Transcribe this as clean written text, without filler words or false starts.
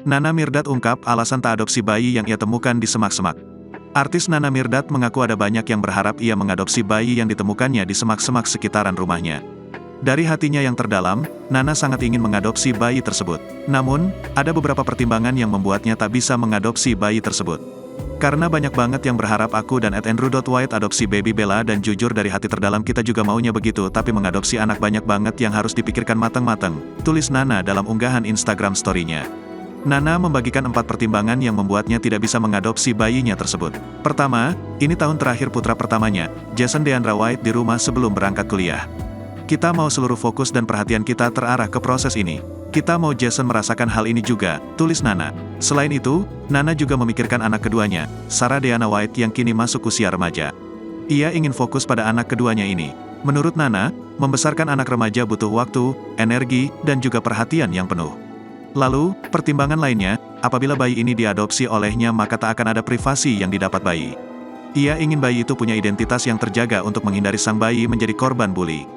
Nana Mirdad ungkap alasan tak adopsi bayi yang ia temukan di semak-semak. Artis Nana Mirdad mengaku ada banyak yang berharap ia mengadopsi bayi yang ditemukannya di semak-semak sekitaran rumahnya. Dari hatinya yang terdalam, Nana sangat ingin mengadopsi bayi tersebut. Namun, ada beberapa pertimbangan yang membuatnya tak bisa mengadopsi bayi tersebut. Karena banyak banget yang berharap aku dan @andrew.white adopsi baby Bella dan jujur dari hati terdalam kita juga maunya begitu tapi mengadopsi anak banyak banget yang harus dipikirkan matang-matang, tulis Nana dalam unggahan Instagram story-nya. Nana membagikan 4 pertimbangan yang membuatnya tidak bisa mengadopsi bayinya tersebut. Pertama, ini tahun terakhir putra pertamanya, Jason Deandra White di rumah sebelum berangkat kuliah. Kita mau seluruh fokus dan perhatian kita terarah ke proses ini. Kita mau Jason merasakan hal ini juga, tulis Nana. Selain itu, Nana juga memikirkan anak keduanya, Sarah Deanna White yang kini masuk usia remaja. Ia ingin fokus pada anak keduanya ini. Menurut Nana, membesarkan anak remaja butuh waktu, energi, dan juga perhatian yang penuh. Lalu, pertimbangan lainnya, apabila bayi ini diadopsi olehnya maka tak akan ada privasi yang didapat bayi. Ia ingin bayi itu punya identitas yang terjaga untuk menghindari sang bayi menjadi korban bully.